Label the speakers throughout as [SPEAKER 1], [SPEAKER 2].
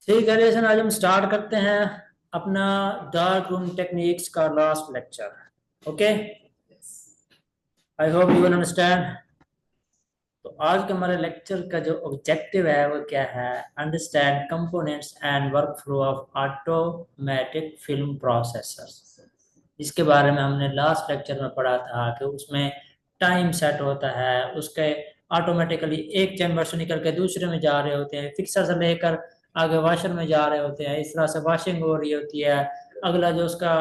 [SPEAKER 1] ठीक है लेसन आज हम स्टार्ट करते हैं अपना डार्क रूम टेक्निक्स का last lecture. Okay, I hope you will understand. तो आज के हमारे लेक्चर का जो ऑब्जेक्टिव है वो क्या है? Understand components and workflow of automatic film processors. इसके बारे में हमने लास्ट लेक्चर में पढ़ा था कि उसमें टाइम सेट होता है, उसके ऑटोमेटिकली एक चैम्बर से निकल के दूसरे में जा रहे होते हैं, फिक्सर से लेकर आगे वाशर में जा रहे होते हैं, इस तरह से वॉशिंग हो रही होती है। अगला जो उसका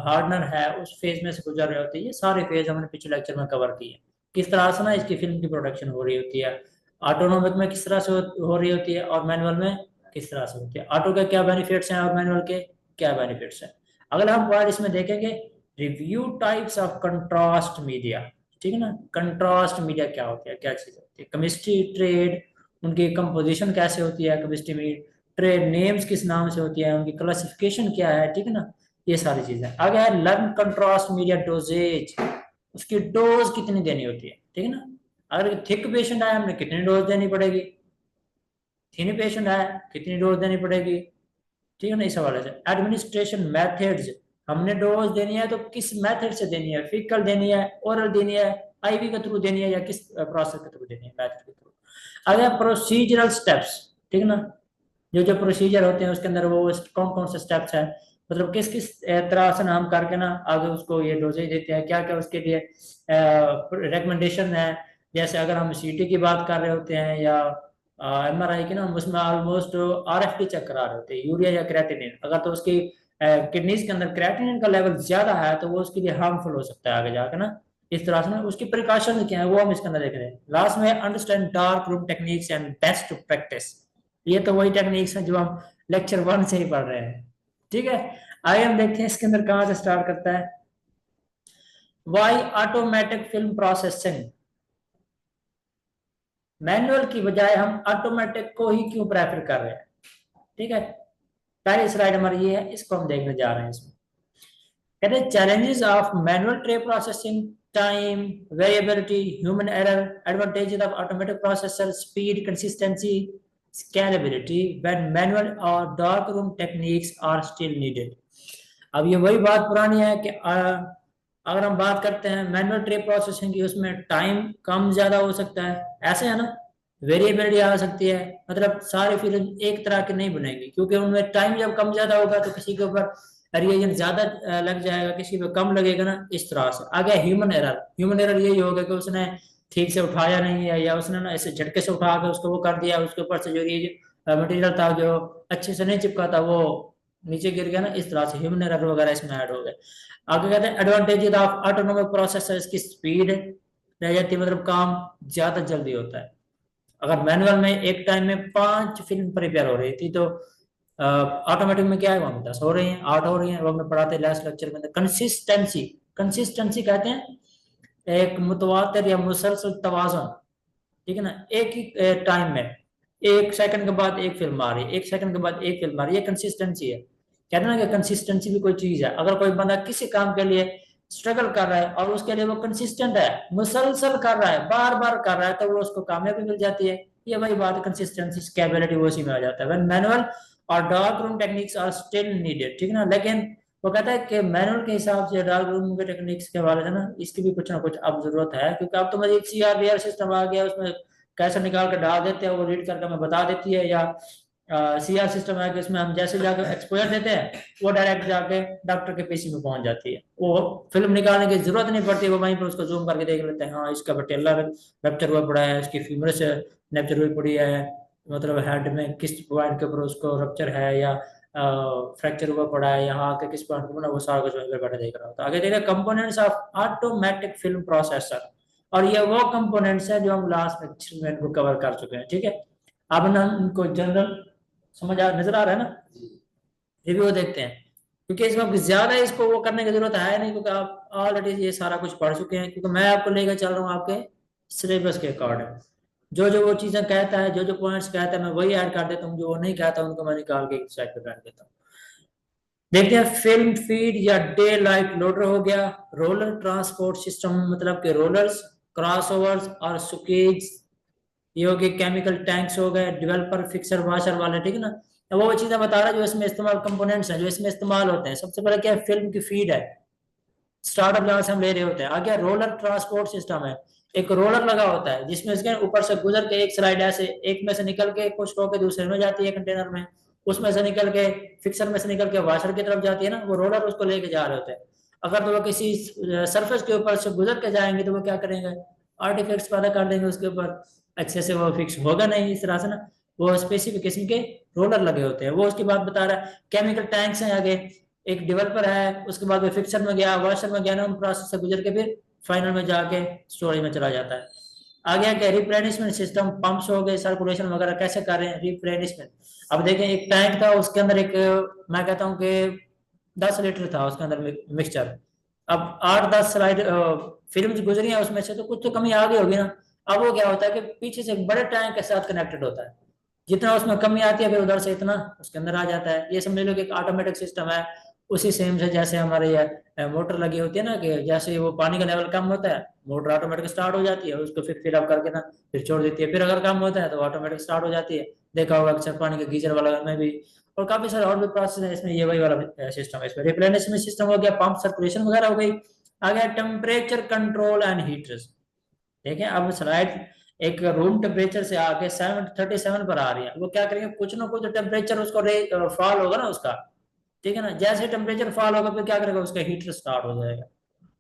[SPEAKER 1] हार्डनर है उस फेज में से गुजर रहे होते हैं। ये सारे फेज हमने पिछले लेक्चर में कवर किए। किस तरह से ना इसकी फिल्म की प्रोडक्शन हो रही होती है, ऑटोनोमिक में किस तरह से हो रही होती है और मैनुअल में किस तरह से होती है, ऑटो के क्या बेनिफिट्स हैं और मैनुअल के क्या बेनिफिट्स हैं। अगला हम पॉइंट इसमें देखेंगे, review types of contrast media. ठीक है ना, कंट्रास्ट मीडिया क्या होती है, क्या चीज होती है, केमिस्ट्री ट्रेड, उनकी कंपोजिशन कैसे होती है, केमिस्ट्री में ट्रेड नेम्स किस नाम से होती है, उनकी क्लासिफिकेशन क्या है। ठीक है ना, ये सारी चीजें। आगे है लर्न कंट्रास्ट मीडिया डोजेज, उसकी डोज कितनी देनी होती है। ठीक है ना, अगर थिक पेशेंट आया हमने कितनी डोज देनी पड़ेगी, थिन पेशेंट आया कितनी डोज देनी पड़ेगी। ठीक है ना, इस हवाले से एडमिनिस्ट्रेशन मेथड्स, हमने डोज देनी है तो किस मेथड से देनी है, फिकल देनी है, ओरल देनी है, आईवी के थ्रू देनी है या किस प्रोसेस के थ्रू देनी है, मेथड के थ्रू। अगर प्रोसीजरल स्टेप्स, ठीक है ना, जो जो प्रोसीजर होते हैं उसके अंदर वो कौन कौन से स्टेप्स है, मतलब किस किस तरह से हम करके ना आगे उसको ये डोजेज देते हैं, क्या क्या उसके लिए रिकमेंडेशन है। जैसे अगर हम सीटी की बात कर रहे होते हैं या एमआरआई की ना, उसमें ऑलमोस्ट आरएफटी चेक करा रहे होते हैं, यूरिया या क्रेटिनिन। अगर तो उसकी किडनीज के अंदर क्रेटिनिन का लेवल ज्यादा है तो वो उसके लिए हार्मफुल हो सकता है आगे जाकर ना। इस तरह से ना उसकी प्रिकॉशन क्या है वो हम इसके अंदर देख रहे हैं। लास्ट में understand dark room techniques and best practice. ये तो वही टेक्निक्स हैं जो हम लेक्चर 1 से ही पढ़ रहे हैं। ठीक है, आइए हम देखते हैं इसके अंदर कहां से स्टार्ट करता है। Why automatic film processing, manual की बजाय हम ऑटोमेटिक को ही क्यों प्रेफर कर रहे हैं। ठीक है, पहली स्लाइड हमारी ये है, इसको हम देखने जा रहे हैं। इसमें कहते हैं challenges of manual tray processing, time variability, human error, advantages of automatic processor, speed, consistency, scalability when manual और dark room techniques are still needed. अब ये वही बात पुरानी है कि अगर हम बात करते हैं मैनुअल ट्रे प्रोसेसिंग की, उसमें टाइम कम ज्यादा हो सकता है, ऐसे है ना, वेरिएबिलिटी आ सकती है, मतलब सारी फिल्म एक तरह की नहीं बनेगी क्योंकि उनमें टाइम जब कम ज्यादा होगा तो किसी के ऊपर रिएजेंट ज्यादा लग जाएगा, किसी पे कम लगेगा ना, इस तरह से। आ गया ह्यूमन एरर, ह्यूमन एरर यही होगा कि उसने ठीक से उठाया नहीं है या उसने ना ऐसे झटके से उठा के उसको वो कर दिया, उसके ऊपर से जो मटेरियल था जो अच्छे से नहीं चिपका था वो नीचे गिर गया ना, इस तरह से ह्यूमन एरर वगैरह इसमें ऐड हो गए। आगे कहते हैं एडवांटेजेस ऑफ ऑटोनोमिक प्रोसेसर, इसकी स्पीड रह जाती है, मतलब काम ज्यादा जल्दी होता है। अगर मैनुअल में एक टाइम में 5 फिल्म प्रिपेयर हो रही थी तो ऑटोमेटिक में क्या है, वहां 10 हो रही हैं, 8 हो रही हैं। वो हमने पढ़ाते लास्ट लेक्चर में। कंसिस्टेंसी, कंसिस्टेंसी कहते हैं एक मुतवातिर या मुसलसल तवाज़ुन। ठीक है ना, एक ही टाइम में 1 सेकंड के बाद एक फिल्म आ रही है, 1 सेकंड के बाद एक फिल्म आ रही है, ये कंसिस्टेंसी है। कहते हैं ना कि कंसिस्टेंसी भी कोई चीज है। अगर कोई बंदा किसी काम के लिए स्ट्रगल कर रहा है और उसके लिए वो कंसिस्टेंट है, मुसलसल कर रहा है, बार बार कर रहा है, तो वो उसको कामयाबी मिल जाती है। ये वही बात है, कंसिस्टेंसी स्टेबिलिटी वो उसी में आ जाता है। व्हेन मैनुअल और dark room techniques are still needed. ठीक है ना, लेकिन वो कहता है कि मैनुअल के हिसाब से डार्क रूम के टेक्निक्स के हवाले से ना इसकी भी कुछ ना कुछ अब जरूरत है, क्योंकि अब तो मजीद CRBR सिस्टम आ गया, उसमें कैसे निकाल के डाल देते हैं, वो रीड करके हमें बता देती है। या CR सिस्टम है कि इसमें हम जैसे जाके एक्सपोजर देते हैं वो डायरेक्ट जाके डॉक्टर के पीसी में पहुंच जाती है, वो फिल्म निकालने की जरूरत नहीं पड़ती, वो वहीं पर उसको जूम करके देख लेते हैं, हाँ इसका पटेला रप्चर हुआ पड़ा है, इसकी फीमरस नेप्चर हुई पड़ी है, मतलब हेड में किस पॉइंट के ऊपर उसको रप्चर है या फ्रैक्चर हुआ पड़ा है, यहाँ के किस पॉइंट पर, वो सारा कुछ वहीं पर बैठे देख रहा होता है। आगे देखिए components of automatic film processor, और ये वो कंपोनेंट्स है जो हम लास्ट लेक्चर में इनको कवर कर चुके हैं। ठीक है, अब ना इनको जनरल समझ आ नजर आ रहा है ना, रिव्यू देखते हैं, क्योंकि इसमें ज्यादा इसको वो करने की जरूरत है नहीं, क्योंकि आप ऑलरेडी ये सारा कुछ पढ़ चुके हैं, क्योंकि मैं आपको लेकर चल रहा हूँ आपके सिलेबस के अकॉर्डिंग। जो जो वो चीजें कहता है, जो जो पॉइंट्स कहता है, मैं वही ऐड कर देता हूँ, जो वो नहीं कहता उनको मैं निकाल के साइड पे कर देता हूँ। देखते हैं, फिल्म फीड या डे लाइट लोडर हो गया, रोलर ट्रांसपोर्ट सिस्टम, मतलब के रोलर्स, क्रॉसओवर्स और सुकेज, ये हो गए, केमिकल टैंक्स हो गए, डेवलपर फिक्सर वाशर वाले। ठीक है ना, वो चीजें बता रहा है जो इसमें इस्तेमाल कंपोनेंट्स हैं जो इसमें इस्तेमाल होते हैं। सबसे पहले क्या है, फिल्म की फीड है, स्टार्टअप जहां से हम ले रहे होते हैं। आगे रोलर ट्रांसपोर्ट सिस्टम है, एक रोलर लगा होता है जिसमें इसके ऊपर से गुजर के एक स्लाइड ऐसे एक में से निकल के कुछ होकर दूसरे में जाती है कंटेनर में, उसमें से निकल के फिक्सर में से निकल के वाशर की तरफ जाती है ना, वो रोलर उसको लेके जा रहे होते हैं। अगर तो वो किसी सरफेस के ऊपर से गुजर के जाएंगे तो वो क्या करेंगे, आर्टिफैक्ट्स पैदा कर देंगे उसके ऊपर, अच्छे से वो फिक्स होगा नहीं इस तरह से ना। वो स्पेसिफिक किस्म के रोलर लगे होते हैं। वो उसकी बात बता रहा है। केमिकल टैंक्स हैं आगे, एक डेवलपर है, उसके बाद वो फिक्सर में गया, वॉशर में गया ना, उन प्रोसेस से गुजर के फिर फाइनल में जाके स्टोरेज में चला जाता है। आगे क्या, रिप्लेनिशमेंट सिस्टम, पंप्स हो गए, सर्कुलेशन वगैरह कैसे कर रहे हैं रिप्लेनिशमेंट। अब देखें एक टैंक था उसके अंदर एक, मैं कहता हूँ कि 10 लीटर था उसके अंदर मिक्सचर। अब 8-10 स्लाइड फिल्म गुजरी है उसमें से, तो कुछ तो कमी आ गई होगी ना। अब वो क्या होता है कि पीछे से एक बड़े टैंक के साथ कनेक्टेड होता है, जितना उसमें कमी आती है फिर उधर से इतना उसके अंदर आ जाता है। ये समझ लो कि एक ऑटोमेटिक सिस्टम है। उसी सेम से जैसे हमारे ये मोटर लगी होती है ना, कि जैसे वो पानी का लेवल कम होता है मोटर ऑटोमेटिक स्टार्ट हो जाती है, उसको फिर फिल अप करके ना फिर छोड़ देती है, फिर अगर कम होता है तो ऑटोमेटिक स्टार्ट हो जाती है। देखा होगा अक्सर पानी के गीजर वाला में भी। और काफी सारे और भी प्रोसेस है इसमें, ये वही वाला सिस्टम है। इसमें रिप्लेनिशमेंट सिस्टम हो गया, पंप सर्कुलेशन वगैरह हो गई। आ गया टेम्परेचर कंट्रोल एंड हीटर्स। देखें अब स्लाइड एक रूम टेम्परेचर से आके 737 पर आ रही है। वो क्या करेंगे, कुछ ना कुछ टेम्परेचर उसको फॉल होगा ना उसका, ठीक है ना। जैसे टेम्परेचर फॉल होगा फिर क्या करेगा, उसका हीटर स्टार्ट हो जाएगा,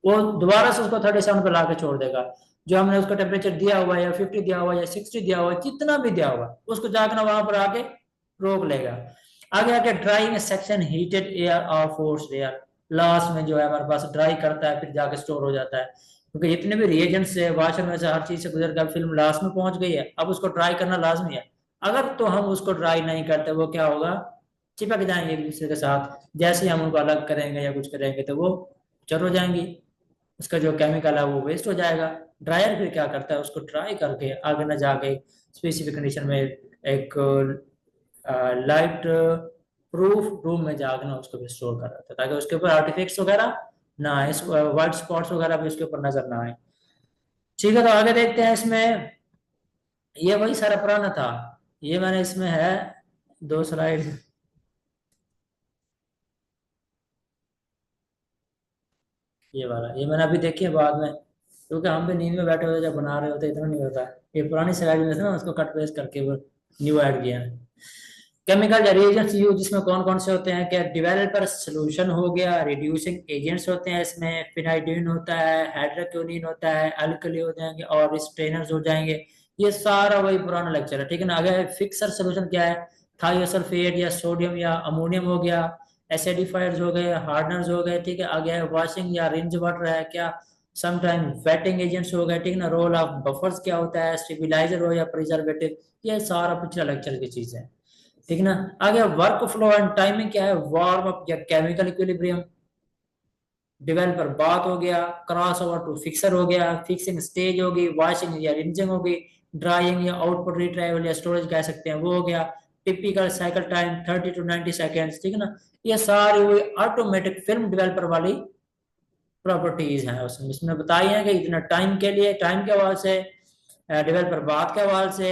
[SPEAKER 1] वो दोबारा से उसको 37 पर लाके छोड़ देगा। जो हमने उसको टेम्परेचर दिया हुआ है या 50 दिया हुआ है या 60 दिया हुआ है, जितना भी दिया हुआ उसको जाकर वहां पर आके रोक लेगा। आगे आके ड्राइंग सेक्शन, हीटेड एयर और फोर्स एयर, लास्ट में जो है हमारे पास ड्राई करता है फिर जाके स्टोर हो जाता है। क्योंकि जितने भी रिएजेंट से वाशर में से हर चीज से गुजर कर फिल्म लास्ट में पहुंच गई है, अब उसको ड्राई करना लाजमी है। अगर तो हम उसको ड्राई नहीं करते वो क्या होगा, चिपक जाएंगे एक दूसरे के साथ। जैसे ही हम उनको अलग करेंगे या कुछ करेंगे तो वो चर हो जाएंगी, उसका जो केमिकल है वो वेस्ट हो जाएगा। ड्रायर फिर क्या करता है, उसको ड्राई करके आगे ना जाके स्पेसिफिक कंडीशन में एक लाइट प्रूफ रूम में जाकर ना उसको भी स्टोर कर रहा था, ताकि उसके ऊपर आर्टिफिक्स वगैरह ना आए, वाइट स्पॉट्स वगैरह भी उसके ऊपर नजर ना आए। ठीक है, तो आगे देखते हैं इसमें। ये वही सारा पुराना था, ये मैंने इसमें है 2 स्लाइड। ये वाला ये मैंने अभी देखी है बाद में, क्योंकि हम भी नींद में बैठे होते जब बना रहे होते इतना नहीं होता। ये पुरानी स्लाइड में से ना उसको कट पेस्ट करके वो न्यू ऐड किया है। केमिकल रिएजेंट्स यूज, जिसमें कौन कौन से होते हैं, क्या डेवलपर सोल्यूशन हो गया, रिड्यूसिंग एजेंट्स होते हैं इसमें, फिनाइडिन होता है, हाइड्रोक्विनोन होता है, अल्कली हो जाएंगे और स्ट्रेनर्स हो जाएंगे। ये सारा वही पुराना लेक्चर है, ठीक है ना। अगर फिक्सर सोल्यूशन क्या है, थायोसल्फेट या सोडियम या अमोनियम हो गया, एसिडिफायर्स हो गए, हार्डनर्स हो गए, ठीक है। आगे वॉशिंग या रिंज वाटर है क्या, समटाइम वेटिंग एजेंट्स हो गए, ठीक है ना। रोल ऑफ बफर्स क्या होता है, स्टेबिलाईजर हो या प्रिजर्वेटिव, ये सारा पिछला लेक्चर की चीज है, ठीक ना। आगे वर्क फ्लो एंड टाइमिंग क्या है, वार्म अप या केमिकल इक्विलिब्रियम, डेवलपर बात हो गया, क्रॉस ओवर टू फिक्सर हो गया, फिक्सिंग स्टेज होगी, वॉशिंग या रिंजिंग होगी, ड्राइंग या आउटपुट रिट्राइवल या स्टोरेज कह सकते हैं वो हो गया। Typical cycle time 30 to 90 seconds, ठीक है ना। ये सारी हुई ऑटोमेटिक फिल्म डेवलपर वाली प्रॉपर्टीज हैं। उसमें इसमें बताई है कि इतना टाइम के लिए, टाइम के हवाले से, डेवलपर बात के हवाले से,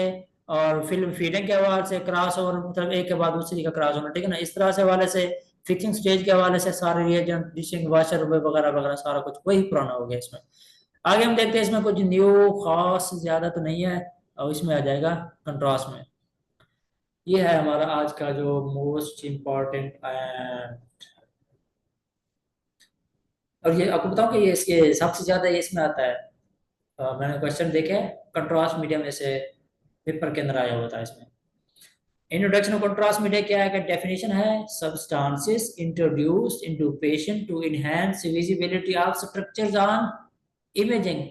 [SPEAKER 1] और फिल्म फीडिंग के हवाले से, क्रॉस ओवर मतलब एक के बाद दूसरी का क्रॉस होना, ठीक है ना, इस तरह से हवाले से, फिक्सिंग स्टेज के हवाले से सारे रिएजेंट, डिशिंग, वाशर वगैरह वगैरह सारा कुछ वही पुराना हो गया इसमें। आगे हम देखते हैं इसमें कुछ न्यू खास ज्यादा तो नहीं है, और इसमें आ जाएगा कंट्रास्ट में। ये है हमारा आज का जो मोस्ट इम्पोर्टेंट। और ये आपको बताऊं कि ये इसके सबसे ज्यादा ये इसमें आता है, मैंने क्वेश्चन देखे कंट्रास्ट मीडिया में से, पेपर के अंदर आया हुआ था इसमें। इंट्रोडक्शन ऑफ कंट्रास्ट मीडिया क्या है, डेफिनेशन है, substances introduced into patient to enhance visibility of structures on imaging.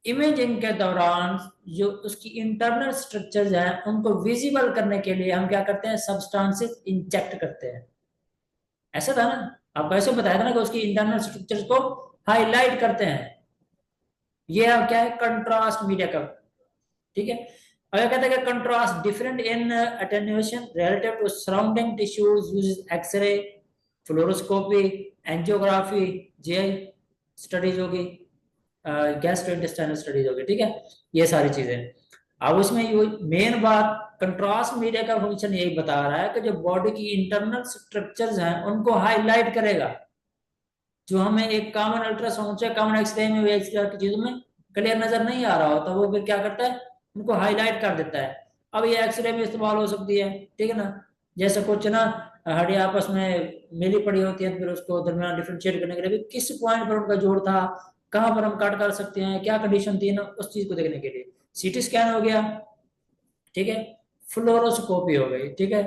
[SPEAKER 1] Imaging के दौरान जो उसकी इंटरनल स्ट्रक्चर्स हैं उनको विजिबल करने के लिए हम क्या करते हैं, सब्सटेंसेस इंजेक्ट करते हैं। ऐसा था ना, आपको ऐसे बताया था ना कि उसकी इंटरनल स्ट्रक्चर्स को हाईलाइट करते हैं। ये क्या है, कंट्रास्ट मीडिया का, ठीक है। अगर कहते हैं कि contrast different in attenuation relative to surrounding tissues, uses x ray, fluoroscopy, angiography, जे स्टडीज होगी, गैस्ट्रोइंटेस्टाइनल स्टडीज होगी, ठीक है। ये सारी चीजें। अब उसमें ये मेन बात, कंट्रास्ट मीडिया का फंक्शन यही बता रहा है कि जो बॉडी की इंटरनल स्ट्रक्चर्स हैं उनको हाईलाइट करेगा, जो हमें एक कॉमन अल्ट्रासाउंड से, कॉमन एक्सरे में या इस तरह की चीजों में क्लियर नजर नहीं आ रहा होता, वो फिर क्या करता है, उनको हाईलाइट कर देता है। अब ये एक्सरे में इस्तेमाल हो सकती है, ठीक है ना। जैसे कुछ ना हड्डी आपस में मिली पड़ी होती है, फिर उसको दरमियान डिफरेंशिएट करने के लिए भी किस पॉइंट पर उनका जोड़ था, कहाँ पर हम कट कर सकते हैं, क्या कंडीशन थी ना, उस चीज को देखने के लिए सीटी स्कैन हो गया, ठीक है, फ्लोरोस्कोपी हो गई, ठीक है,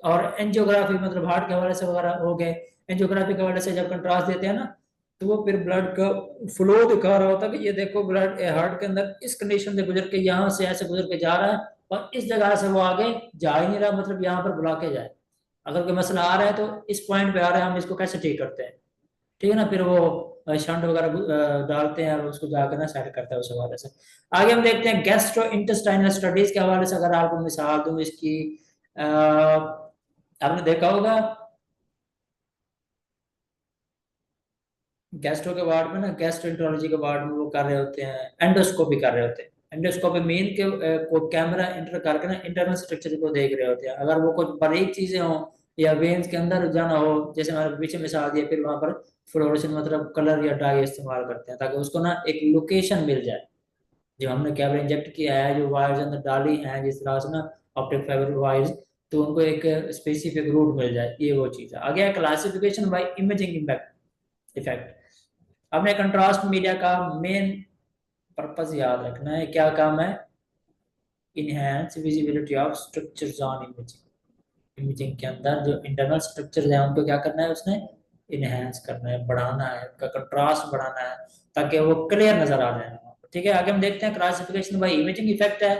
[SPEAKER 1] और एंजियोग्राफी मतलब हार्ट के हवाले से वगैरह हो गए। एंजियोग्राफी के हवाले से जब कंट्रास्ट देते हैं ना, तो वो फिर ब्लड का फ्लो दिखा रहा होता है कि ये देखो ब्लड हार्ट के अंदर इस कंडीशन से गुजर के यहाँ से ऐसे गुजर के जा रहा है, और इस जगह से वो आगे जा ही नहीं रहा, मतलब यहाँ पर बुला के जाए। अगर कोई मसला आ रहा है तो इस पॉइंट पे आ रहा है, हम इसको कैसे ठीक करते हैं, ठीक है ना। फिर वो शंट वगैरह डालते हैं और उसको जाकर ना सेट करता है उस हवाले से। आगे हम देखते हैं गैस्ट्रो इंटेस्टाइनल स्टडीज के हवाले से, अगर आपको मिसाल दूं इसकी, आपने देखा होगा गैस्ट्रो के वार्ड में ना, गैस्ट्रोएंटरोलॉजी के वार्ड में वो कर रहे होते हैं, एंडोस्कोपी कर रहे होते हैं। एंडोस्कोपी मीन के को कैमरा इंटर करके ना इंटरनल स्ट्रक्चर को देख रहे होते हैं, अगर वो कुछ बारीक चीजें हो या वेन्स के अंदर जाना हो, जैसे हमारे पीछे मिसाल दिया, फिर वहां पर फ्लोरोसेंट मतलब कलर या डाई इस्तेमाल करते हैं ताकि उसको ना एक लोकेशन मिल जाए। जो हमने कैमरा इंजेक्ट किया है, जो वायर्स अंदर डाली हैं जिस तरह से ना, ऑप्टिक फाइबर वायर्स, तो उनको एक स्पेसिफिक रूट मिल जाए, ये वो चीज है। आगे क्लासिफिकेशन बाय इमेजिंग इफेक्ट। अपने कंट्रास्ट मीडिया का मेन पर्पस याद रखना है, क्या काम है, enhance visibility of structures on imaging. Imaging के अंदर जो इंटरनल स्ट्रक्चर है उनको क्या करना है, उसने इनहेंस करना है, बढ़ाना है, उनका कंट्रास्ट बढ़ाना है ताकि वो क्लियर नजर आ जाए। ठीक है, आगे हम देखते हैं क्लासिफिकेशन बाय इमेजिंग इफेक्ट है,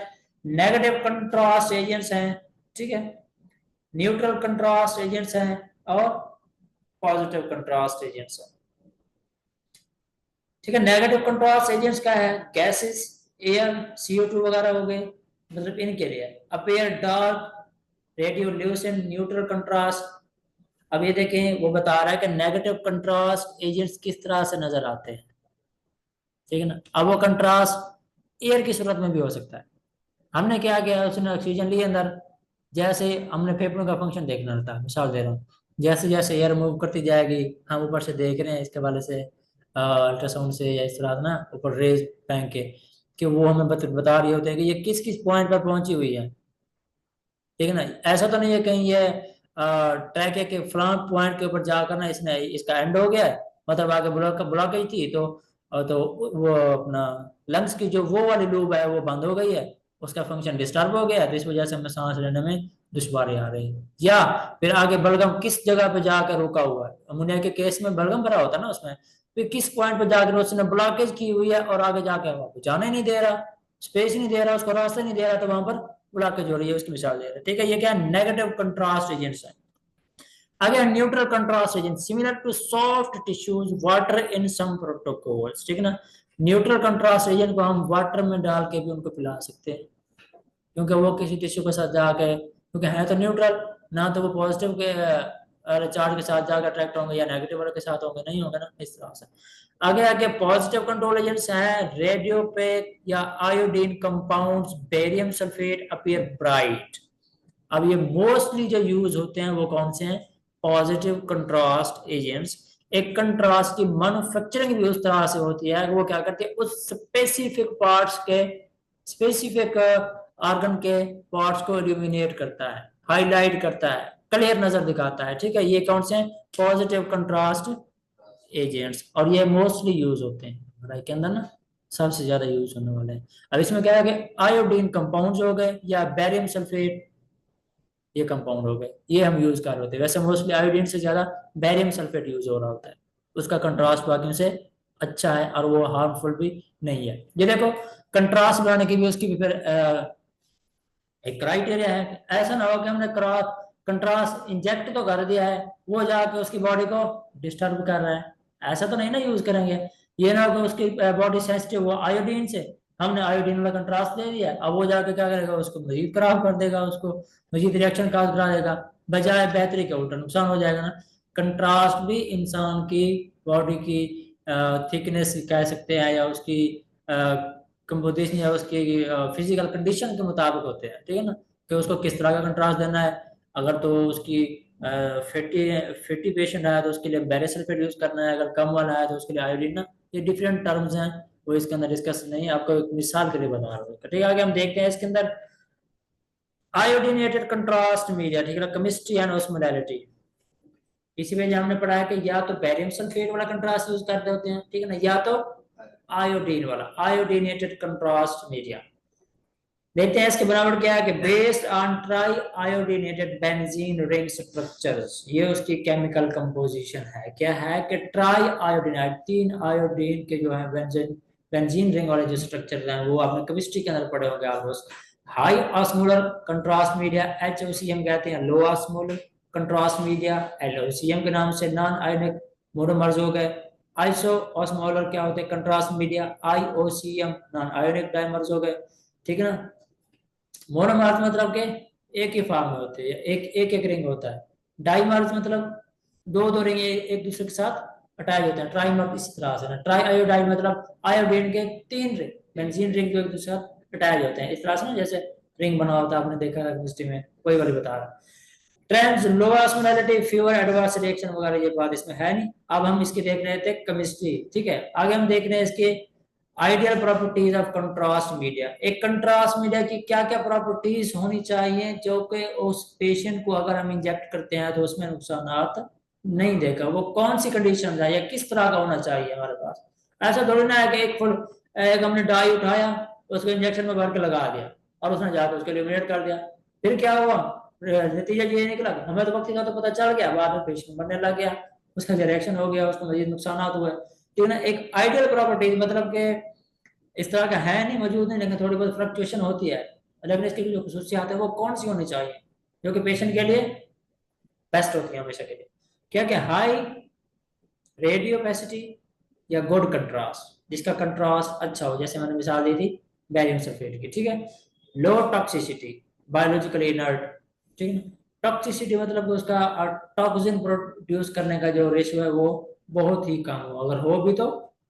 [SPEAKER 1] नेगेटिव कंट्रास्ट एजेंट्स हैं, ठीक है, न्यूट्रल कंट्रास्ट एजेंट्स हैं, और पॉजिटिव कंट्रास्ट एजेंट्स हैं। ठीक है, नेगेटिव कंट्रास्ट एजेंट्स क्या है, गैसेस, एयर, CO2 वगैरह हो गए, मतलब इनके लिए अपीयर डार्क, रेडियोल्यूसेंट, न्यूट्रल कंट्रास्ट। अब ये देखें, वो बता रहा है कि नेगेटिव कंट्रास्ट एजेंट्स किस तरह से नजर आते हैं, ठीक है ना। अब वो कंट्रास्ट एयर की सूरत में भी हो सकता है। हमने क्या किया, उसने ऑक्सीजन ली अंदर, जैसे हमने फेफड़ों का फंक्शन देखना था, मिसाल दे रहा हूँ, जैसे जैसे एयर मूव करती जाएगी, हम ऊपर से देख रहे हैं इसके वाले से, अल्ट्रासाउंड से या इस तरह से ना, ऊपर रेज फेंक के, कि वो हमें बता रही होते हैं कि ये किस किस पॉइंट पर पहुंची हुई है, ठीक है ना। ऐसा तो नहीं है कहीं ये ट्रैक है कि फलां पॉइंट के ऊपर जाकर ना इसने इसका एंड हो गया है, मतलब आगे ब्लॉकेज थी, तो वो अपना लंग्स की जो वो वाली लूब है वो बंद हो गई है, उसका फंक्शन डिस्टर्ब हो गया है, तो इस वजह से हमें सांस लेने में दुश्वारी आ रही है। या फिर आगे बलगम किस जगह पे जाकर रुका हुआ है, अमोनिया के केस में बलगम भरा होता है ना उसमें, फिर किस पॉइंट पे जाकर उसने ब्लॉकेज की हुई है और आगे जाके वहां जाने ही नहीं दे रहा, स्पेस ही नहीं दे रहा, उसको रास्ता नहीं दे रहा, तो वहां पर ब्लॉकेज हो रही है, उसकी मिसाल दे रहे हैं। ठीक है, ये क्या नेगेटिव कंट्रास्ट एजेंट्स है। Again neutral contrast agent similar to soft tissues water in some protocols, ठीक है ना। न्यूट्रल कंट्रास्ट एजेंट को हम वाटर में डाल के भी उनको पिला सकते हैं, क्योंकि वो किसी टिश्यू के साथ जाके, क्योंकि है तो न्यूट्रल, ना तो वो पॉजिटिव के चार्ज के साथ जाकर अट्रैक्ट होंगे या नेगेटिव वाले के साथ होंगे, नहीं होंगे ना, इस तरह से। आगे आगे पॉजिटिव कंट्रोल एजेंट्स हैं रेडियोपेक या iodine compounds, barium sulphate appear bright. अब ये मोस्टली जो यूज होते हैं वो कौन से हैं, पॉजिटिव कंट्रास्ट एजेंट्स। एक कंट्रास्ट की मैन्युफैक्चरिंग भी उस तरह से होती है, वो क्या करती है, उस स्पेसिफिक पार्ट्स के, स्पेसिफिक ऑर्गन के पार्ट्स को इल्यूमिनेट करता है, हाईलाइट करता है, क्लियर नजर दिखाता है। ठीक है, ये कौन से हैं, पॉजिटिव कंट्रास्ट एजेंट्स, और ये मोस्टली यूज होते हैं पढ़ाई के अंदर ना, सबसे ज्यादा यूज होने वाले हैं। अब इसमें क्या है कि आयोडीन कंपाउंड्स हो गए या बैरियम सल्फेट, ये कंपाउंड हो गए, ये हम यूज कर रहे होते हैं। वैसे मोस्टली आयोडीन से ज्यादा बैरियम सल्फेट यूज हो रहा होता है, उसका कंट्रास्ट बाकियों से अच्छा है और वो हार्मफुल भी नहीं है। ये देखो, कंट्रास्ट बनाने की भी उसकी भी फिर एक क्राइटेरिया है, ऐसा ना हो कि हमने कंट्रास्ट इंजेक्ट तो कर दिया है, वो जाके उसकी बॉडी को डिस्टर्ब कर रहा है, ऐसा तो नहीं ना यूज करेंगे। ये ना हो कि उसकी बॉडी सेंसिटिव हो आयोडीन से, हमने आयोडीन वाला कंट्रास्ट दे दिया, अब वो जाके क्या करेगा, उसको मजीद खराब कर देगा, उसको मजीद रिएक्शन काज करा देगा, बजाय बेहतरी का उल्टा नुकसान हो जाएगा ना। कंट्रास्ट भी इंसान की बॉडी की थिकनेस कह सकते हैं या उसकी कंपोजिशन या उसकी फिजिकल कंडीशन के मुताबिक होते हैं, ठीक है ना, कि उसको किस तरह का कंट्रास्ट देना है। अगर तो उसकी फैटी फैटी पेशेंट है तो उसके लिए बेरिसल्फेट यूज करना है, अगर कम वाला है तो उसके लिए आयोडीन ना। ये डिफरेंट टर्म्स हैं, वो इसके अंदर डिस्कस नहीं है, आपको एक मिसाल के लिए बता रहा हूँ। ठीक है, आगे हम देखते हैं इसके अंदर आयोडीनेटेड कंट्रास्ट मीडिया, ठीक है ना, केमिस्ट्री एंड ऑस्मोलैरिटी। इसी में हमने पढ़ा है कि या तो बेरियम सल्फेट वाला कंट्रास्ट यूज करते होते हैं, ठीक है ना, या तो आयोडीन वाला आयोडीनेटेड कंट्रास्ट मीडिया। देखते हैं इसके बराबर क्या है कि based on try iodinated benzene ring structures, ये उसकी केमिकल कंपोजिशन है। क्या है कि ट्राई आयोडीनाइड, 3 आयोडीन के जो है बेंजीन बेंजीन रिंग वाले जो स्ट्रक्चर हैं वो आपने केमिस्ट्री के अंदर पढ़े होंगे almost. High osmolar contrast media HOCM कहते हैं, लो ऑस्मोलर कंट्रास्ट मीडिया LOCM के नाम से नॉन आयोनिक मोनोमर्स हो गए। आइसो ऑस्मोलर क्या होते हैं contrast media IOCM non ionic dimers हो गए, ठीक है ना। मोनोमर्स मतलब के एक ही फॉर्म में होते हैं, एक एक रिंग होता है। डाइमर्स मतलब दो दो रिंग एक दूसरे के साथ अटैच होते हैं। ट्राइमर इसी तरह से ना, ट्राई आयोडाइन मतलब आयोडीन के 3 रिंग बेंजीन रिंग जो एक दूसरे के साथ अटैच होते हैं, इस तरह से ना, जैसे रिंग बना होता है, आपने देखा है केमिस्ट्री में, कोई वाली बता रहा। ट्रेंड्स लो ऑस्मोलैरिटी फ्यूअर एडवर्स रिएक्शन वगैरह ये बात इसमें है नहीं। अब हम इसकी देख रहे थे केमिस्ट्री, ठीक है। आगे हम देख रहे हैं इसके ideal properties of contrast media. एक कंट्रास्ट मीडिया की क्या क्या प्रॉपर्टीज होनी चाहिए जो कि उस पेशेंट को अगर हम इंजेक्ट करते हैं तो उसमें नुकसान नहीं देगा। वो कौन सी कंडीशन है या किस तरह का होना चाहिए हमारे पास। ऐसा थोड़ी ना है कि एक हमने डाई उठाया, उसको इंजेक्शन में भर के लगा दिया और उसने जाकर उसके एलिमिनेट कर दिया, फिर क्या हुआ, नतीजा ये निकला कि हमें तो वक्त का तो पता चल गया, बाद में पेशेंट मरने लग गया, उसका जो रिएक्शन हो गया, उसको मजीद नुकसान हुए। ठीक है ना। एक आइडियल प्रॉपर्टीज मतलब के इस तरह का है नहीं, मौजूद नहीं, लेकिन थोड़ी बहुत फ्लक्चुएशन होती है, लेकिन इसकी जो खसूसियात है वो कौन सी होनी चाहिए जो कि पेशेंट के लिए बेस्ट होती है हमेशा के लिए। क्या क्या, हाई रेडियोपेसिटी या गुड कंट्रास्ट, जिसका कंट्रास्ट अच्छा हो, जैसे मैंने मिसाल दी थी बैरियम सल्फेट की, ठीक है। लो टॉक्सिसिटी, बायोलॉजिकली इनर्ट, ठीक है। टॉक्सिसिटी मतलब उसका टॉक्सिन प्रोड्यूस करने का जो रेशियो है वो बहुत ही कम हो, अगर हो भी तो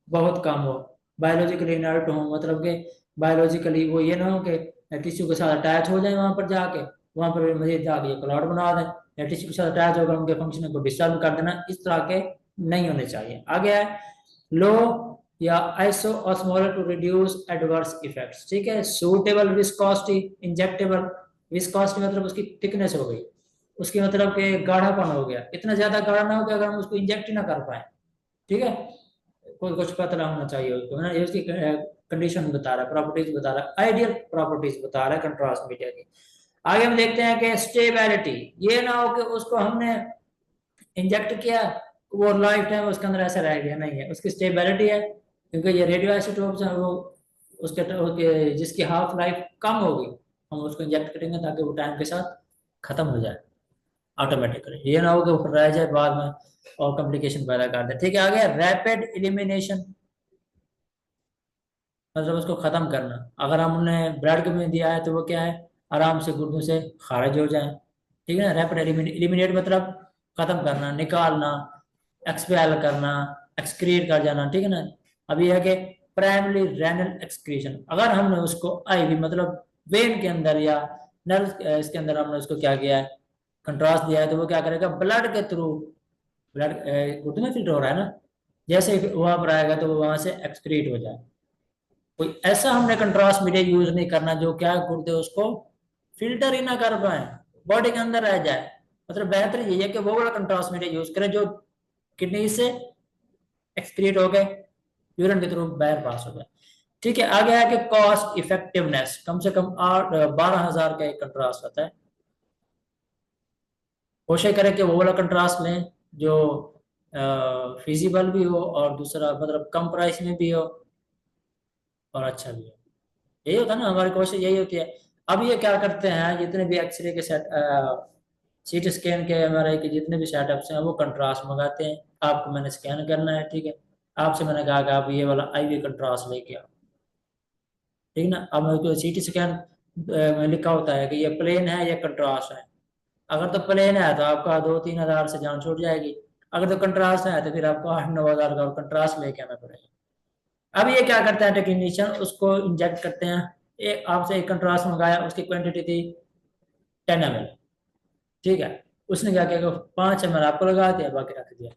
[SPEAKER 1] बहुत कम हो। बायोलॉजिकली इनर्ट हो मतलब कि बायोलॉजिकली वो ये ना हो कि टिश्यू के साथ अटैच हो जाए, वहां पर जाके वहां पर मजीद जाके क्लॉट बना दें, या टिश्यू के साथ अटैच होकर उनके फंक्शन को डिस्टर्ब कर देना, इस तरह के नहीं होने चाहिए। आगे है लो या iso osmolar to reduce adverse effects, ठीक है। सूटेबल विस्कोसिटी, इंजेक्टेबल विस्कोसिटी मतलब उसकी थिकनेस हो गई, उसकी मतलब कि गाढ़ापन हो गया, इतना ज्यादा गाढ़ा ना हो कि अगर हम उसको इंजेक्ट ही ना कर पाए, ठीक है। कोई कुछ पतला होना चाहिए उसको, है ना। ये उसकी कंडीशन बता रहा है, प्रॉपर्टीज बता रहा है, आइडियल प्रॉपर्टीज बता रहा है कंट्रास्ट मीडिया की। आगे हम देखते हैं कि स्टेबिलिटी, ये ना हो कि उसको हमने इंजेक्ट किया वो लाइफ टाइम उसके अंदर ऐसा रह गया, नहीं है, उसकी स्टेबिलिटी है, क्योंकि ये रेडियो आइसोटोप्स हैं, वो उसके जिसकी हाफ लाइफ कम होगी हम उसको इंजेक्ट करेंगे ताकि वो टाइम के साथ खत्म हो जाए ऑटोमेटिकली, ये ना हो कि वो रह जाए बाद में और कॉम्प्लिकेशन पैदा कर दे। ठीक है, आगे रैपिड एलिमिनेशन मतलब उसको खत्म करना। अगर हमने ब्लड में दिया है तो वो क्या है, आराम से गुर्दों से खारिज हो जाए, ठीक है ना। रैपिड एलिमिनेट मतलब खत्म करना, निकालना, एक्सपेल करना, एक्सक्रीट कर जाना, ठीक है ना। अब ये है कि प्राइमरी रेनल एक्सक्रीशन, अगर हमने उसको आईवी मतलब वेन के अंदर या नर्व इसके अंदर हमने उसको क्या किया है, कंट्रास्ट दिया है, तो वो क्या करेगा, ब्लड के थ्रू, ब्लड गुर्दे में फिल्टर हो रहा है ना, जैसे ही वहां पर आएगा तो वो वहां से एक्सक्रीट हो जाए। कोई ऐसा हमने कंट्रास्ट मीडिया यूज नहीं करना जो क्या गुर्दे उसको फिल्टर ही ना कर पाए, बॉडी के अंदर रह जाए। मतलब बेहतर यही है कि वो वाला कंट्रास्ट मीडिया यूज करें जो किडनी से एक्सक्रीट हो गए, यूरिन के थ्रू बाहर पास हो गए। ठीक है, आगे है कि कॉस्ट इफेक्टिवनेस, कम से कम 12,000 का एक कंट्रास्ट आता है। कोशिश करें कि वो वाला कंट्रास्ट लें जो फिजिबल भी हो और दूसरा मतलब कम प्राइस में भी हो और अच्छा भी हो। यही होता है ना, हमारी कोशिश यही होती है। अब ये क्या करते हैं, जितने भी एक्सरे के सेट, सीटी स्कैन के, एमआरआई के जितने भी सेटअप्स हैं वो कंट्रास्ट मंगाते हैं। आपको मैंने स्कैन करना है, ठीक है, आपसे मैंने कहा कि आप ये वाला आईवी कंट्रास्ट लेके आओ, ठीक ना। अब मेरे सीटी स्कैन में लिखा होता है कि ये प्लेन है या कंट्रास्ट है। अगर तो प्लेन है तो आपका 2-3 हज़ार से जान छूट जाएगी, अगर तो कंट्रास्ट है तो फिर आपको 8-9 हज़ार का और कंट्रास्ट लेके आना पड़ेगा। अब ये क्या करता है टेक्नीशियन, उसको इंजेक्ट करते हैं। आपसे एक कंट्रास्ट मंगाया, उसकी क्वांटिटी थी 10 ml, ठीक है। उसने क्या किया, 5 ml आपको लगा दिया, बाकी रख दिया।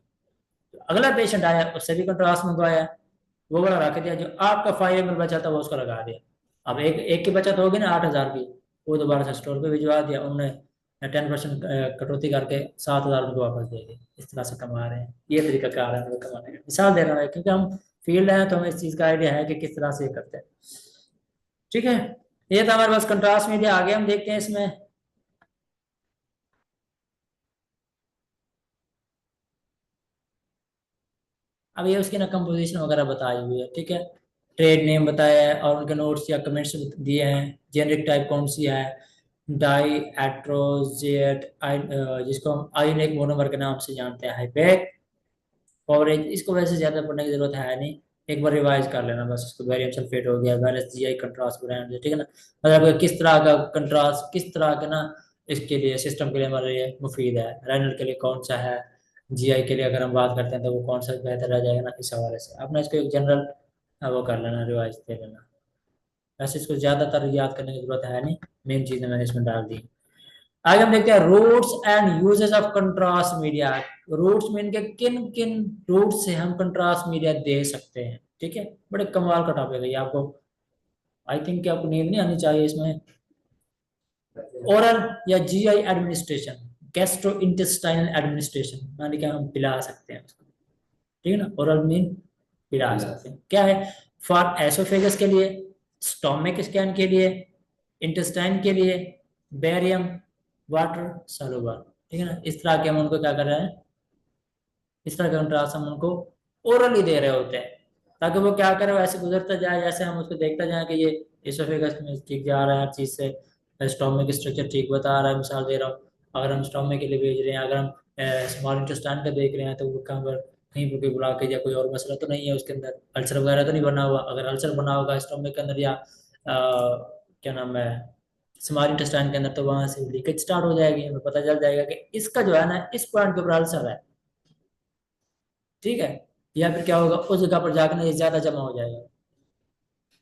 [SPEAKER 1] तो अगला पेशेंट आया, उससे भी कंट्रास्ट मंगवाया, वो वाला रख दिया, जो आपका 5 ml बचा था वो उसको लगा दिया। अब एक एक की बचत होगी ना 8,000 की, वो दोबारा से स्टोर पे भिजवा दिया उन्होंने, 10% कटौती करके 7,000 रुपये वापस दे दिए। इस तरह से कमा रहे हैं। ये तरीका कार है मतलब कमाने का, मिसाल दे रहा है क्योंकि हम फील्ड है तो हमें इस चीज़ का आइडिया है कि किस तरह से ये करते हैं। ठीक है, ये था हमारे पास कंट्रास्ट मीडिया। आगे हम देखते हैं इसमें। अब ये उसकी ना कंपोजिशन वगैरह बताई हुई है, ठीक है। ट्रेड नेम बताया है और उनके नोट्स या कमेंट्स दिए हैं। जेनेरिक टाइप कौन सी है, डाई एट्रोजेट, जिसको हम आयोनिक मोनोमर के नाम से जानते हैं, हाइपेक कवरेज। इसको वैसे ज्यादा पढ़ने की जरूरत है नहीं, एक बार रिवाइज कर लेना बस। इसको बैरियम सल्फेट हो गया, वैलेंस जीआई कंट्रास्ट ब्रांड, ठीक है ना। मतलब किस तरह का कंट्रास्ट, किस तरह का ना इसके लिए, सिस्टम के लिए हमारे लिए मुफीद है, रैनल के लिए कौन सा है, जीआई के लिए अगर हम बात करते हैं तो वो कौन सा बेहतर रह जाएगा ना, इस हवाले से अपना इसको एक जनरल वो कर लेना, रिवाइज दे लेना। वैसे इसको ज्यादातर याद करने की जरूरत है नहीं, मेन चीजें मैंने इसमें डाल दी। आगे हम देखते हैं routes and uses of contrast media. Routes में इनके किन किन रूट से हम कंट्रास्ट मीडिया दे सकते हैं, ठीक है। बड़े कमाल का टॉपिक है ये, आपको आई थिंक कि आपको नींद नहीं आनी चाहिए इसमें। ओरल या GI administration, gastro intestinal administration, यानी कि हम पिला सकते हैं उसको, ठीक है ना। ओरल मीन पिला सकते हैं, क्या है, फॉर एसोफेगस के लिए, स्टोमिक स्कैन के लिए, इंटेस्टाइन के लिए, बैरियम वाटर सॉल्युबल, ठीक है ना। इस तरह के हम उनको क्या कर रहे हैं, इस तरह के कंट्रास्ट हम उनको ओरली दे रहे होते हैं, ताकि वो क्या करे, वैसे गुजरता जाए, जैसे हम उसको देखते जाए कि ये इसोफेगस में ठीक जा रहा है हर चीज से, स्टोमिक स्ट्रक्चर ठीक बता रहा है, मिसाल दे रहा हूँ। अगर हम स्टोमिक के लिए भेज रहे हैं, अगर हम स्मॉल इंटेस्टाइन का देख रहे हैं, तो वो कहाँ पर कहीं पर कोई ब्लॉकेज या कोई और मसला तो नहीं है उसके अंदर, अल्सर वगैरह तो नहीं बना हुआ। अगर अल्सर बना होगा स्टोमिक के अंदर या क्या नाम है स्मॉल इंटेस्टाइन के अंदर, तो वहां से लीकेज स्टार्ट हो जाएगी, हमें पता चल जाएगा कि इसका जो है ना इस पॉइंट के ऊपर अल्सर है, ठीक है। या फिर क्या होगा, उस जगह पर जाकर ये ज्यादा जमा हो जाएगा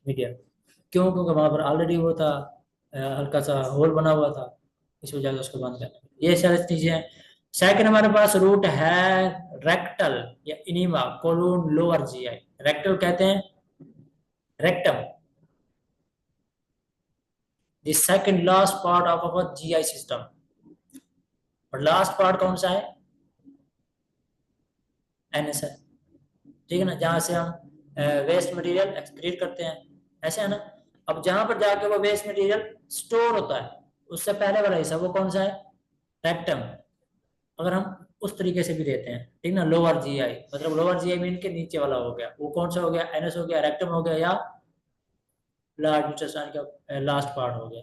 [SPEAKER 1] मीडिया, क्यों, क्योंकि वहां पर ऑलरेडी वो था, हल्का सा होल बना हुआ था, इस वजह से उसको बंद करना, ये सारी चीजें हैं। सेकंड हमारे पास रूट है रेक्टल या enema Kowloon lower GI. Rectal कहते हैं rectum, the second last part of our GI system. और लास्ट पार्ट कौन सा है, एनएस है, ठीक है ना, जहां से हम वेस्ट मटेरियल एक्सक्रीट करते हैं, ऐसे है ना। अब जहां पर जाके वो वेस्ट मटेरियल स्टोर होता है, उससे पहले वाला हिस्सा वो कौन सा है, रेक्टम। अगर हम उस तरीके से भी देते हैं, ठीक ना, लोअर जीआई, मतलब लोअर जीआई मीन के नीचे वाला हो गया, वो कौन सा हो गया, एनएस हो गया, रेक्टम हो गया, या लार्ज इंटेस्टाइन का लास्ट पार्ट हो गया,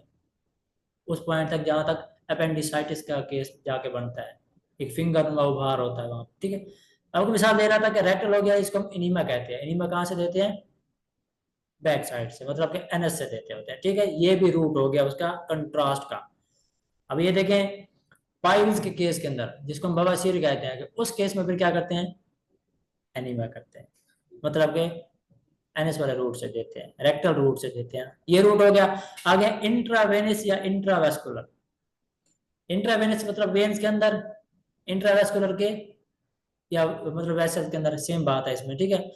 [SPEAKER 1] उस पॉइंट तक जहां तक अपेंडिसाइटिस का केस जाके बनता है, एक फिंगर नुमा उभार होता है वहां, ठीक है। आपको मिसाल दे रहा था कि रेक्टल हो गया, इसको हम इनीमा कहते हैं। इनीमा कहाँ से देते हैं, बैक साइड से, मतलब कि एनएस से देते होते हैं, ठीक है। ये भी रूट हो गया उसका कंट्रास्ट का। अब ये देखें पाइल्स के केस के अंदर, जिसको हम बवासीर कहते हैं, कि उस केस में फिर क्या करते हैं, एनीमा करते हैं, मतलब कि एनएस वाले रूट से देते हैं, रेक्टल रूट से देते हैं, ये रूट हो गया। आगे इंट्रावेनस या इंट्रावेस्कुलर। इंट्रावेनस मतलब वेन्स के अंदर, इंट्रावेस्कुलर के या मतलब वेसल के अंदर, सेम बात है इसमें, ठीक है।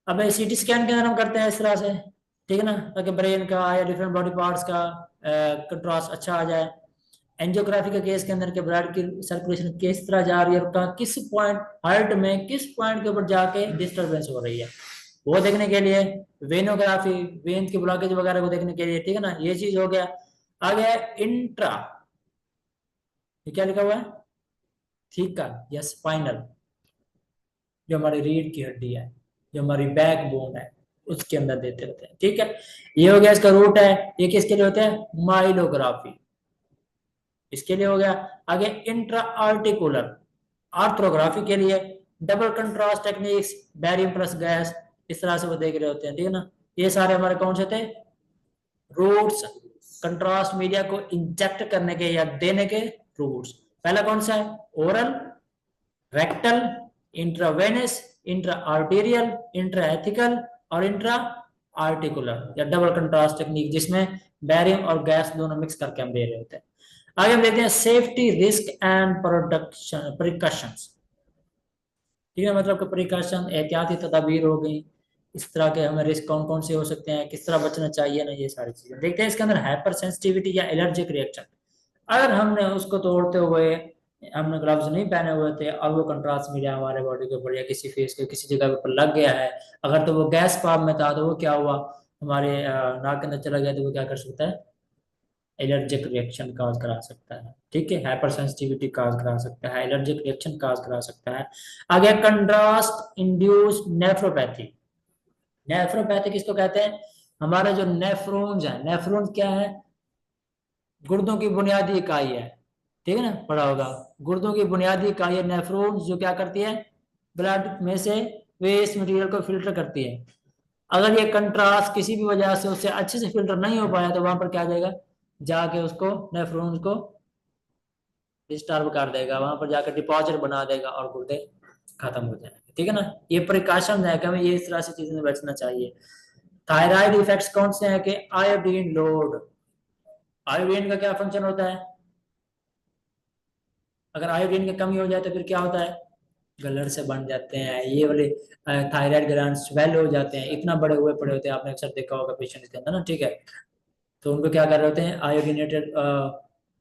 [SPEAKER 1] अब सीटी स्कैन के अंदर हम करते हैं इस तरह से, ठीक है ना, ताकि ब्रेन का या डिफरेंट बॉडी पार्ट्स का कंट्रास्ट अच्छा आ जाए। एंजियोग्राफी के केस के अंदर के ब्लड की सर्कुलेशन किस तरह जा रही है, और कहाँ किस पॉइंट हार्ट में किस पॉइंट के ऊपर जाके डिस्टरबेंस हो रही है, वो देखने के लिए। वेनोग्राफी, वेन की ब्लॉकेज वगैरह को देखने के लिए, ठीक है ना, ये चीज हो गया। आ गया इंट्रा, ये क्या लिखा हुआ है, थीका या स्पाइनल, जो हमारी रीढ़ की हड्डी है, जो हमारी बैक बोन है, उसके अंदर देते होते हैं, ठीक है। ये हो गया इसका रूट है। ये किसके लिए होता है, माइलोग्राफी, इसके लिए हो गया। आगे इंट्रा आर्टिकुलर, आर्थ्रोग्राफी के लिए। Double contrast techniques, barium plus gas, इस तरह से वो देख रहे होते हैं, ठीक है ना। ये सारे हमारे कौन से थे, रूट्स, कंट्रास्ट मीडिया को इंजेक्ट करने के या देने के रूट्स। पहला कौन सा है, oral, rectal, intravenous, intra arterial, intra ethical और इंट्रा आर्टिकुलर या डबल कंट्रास्ट टेक्निक, जिसमें बैरियम और गैस दोनों मिक्स करके हम दे रहे होते हैं। आगे हम देखते हैं safety risk and production precautions. ठीक है, मतलब कि प्रिकॉशन एहतियाती तदाबीर हो गई, इस तरह के हमें रिस्क कौन कौन से हो सकते हैं, किस तरह बचना चाहिए ना, ये सारी चीजें देखते हैं। इसके अंदर हाइपर सेंसिटिविटी या एलर्जिक रिएक्शन, अगर हमने उसको तोड़ते हुए हमने ग्लव्स नहीं पहने हुए थे और वो कंट्रास्ट मीडिया हमारे बॉडी के ऊपर या किसी फेस के किसी जगह पर लग गया है, अगर तो वो गैस फॉर्म में था, तो वो क्या हुआ, हमारे नाक के अंदर चला गया, तो वो क्या कर सकता है, एलर्जिक रिएक्शन काज करा सकता है। ठीक है, हाइपर सेंसिटिविटी काज करा सकता है, एलर्जिक रिएक्शन काज करा सकता है। आगे कंट्रास्ट इंड्यूस्ड नेफ्रोपैथी। नेफ्रोपैथी किसको कहते हैं, हमारे जो नेफ्रॉन्स है, नेफ्रॉन्स क्या है, गुर्दों की बुनियादी इकाई है। ठीक है ना, पढ़ा होगा, गुर्दों की बुनियादी इकाई है नेफ्रॉन्स, जो क्या करती है, ब्लड में से वेस्ट मटेरियल को फिल्टर करती है। अगर ये कंट्रास्ट किसी भी वजह से उससे अच्छे से फिल्टर नहीं हो पाया, तो वहां पर क्या जाएगा, जाके उसको नेफ्रॉन्स को डिस्टर्ब कर देगा, वहां पर जाकर डिपॉजिट बना देगा और गुर्दे खत्म हो जाएंगे। ठीक है ना, ये प्रिकॉशन है कि हमें ये इस तरह से चीजों से बचना चाहिए। थायराइड इफेक्ट्स कौन से हैं कि आयोडीन लोड, आयोडीन का क्या फंक्शन होता है, अगर आयोडीन की कमी हो जाए तो फिर क्या होता है, गलर से बन जाते हैं ये वाले थायराइड ग्लैंड, स्वेल हो जाते हैं, इतना बड़े हुए पड़े होते हैं, आपने अक्सर देखा होगा पेशेंट के अंदर ना। ठीक है, तो उनको क्या कर रहे होते हैं, आयोडीनेटेड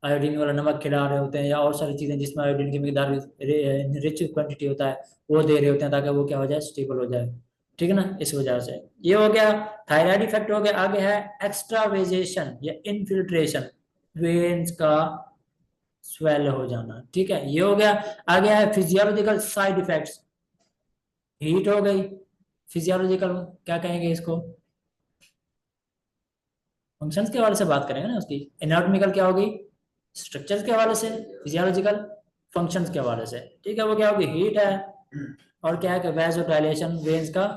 [SPEAKER 1] आयोडीन वाला नमक खिला रहे होते हैं, या और सारी चीजें जिसमें आयोडीन की मिकदार रिच क्वांटिटी होता है, वो दे रहे होते हैं, ताकि वो क्या हो जाए, स्टेबल हो जाए। ठीक है ना, इस वजह से ये हो गया, थायराइड इफेक्ट हो गया। आगे है एक्स्ट्रावेजेशन या इनफिल्ट्रेशन, वेन्स का स्वेल हो जाना। ठीक है, ये हो गया। आगे है फिजियोलॉजिकल साइड इफेक्ट्स, हीट हो गई, फिजियोलॉजिकल क्या कहेंगे इसको, फंक्शंस के हवाले से बात करेंगे ना उसकी। एनाटॉमिकल क्या होगी, स्ट्रक्चर्स के हवाले से, फिजियोलॉजिकल फंक्शंस के हवाले से। ठीक है, वो क्या होगी, हीट है, और क्या है कि वैसो डायलेशन, वेन्स का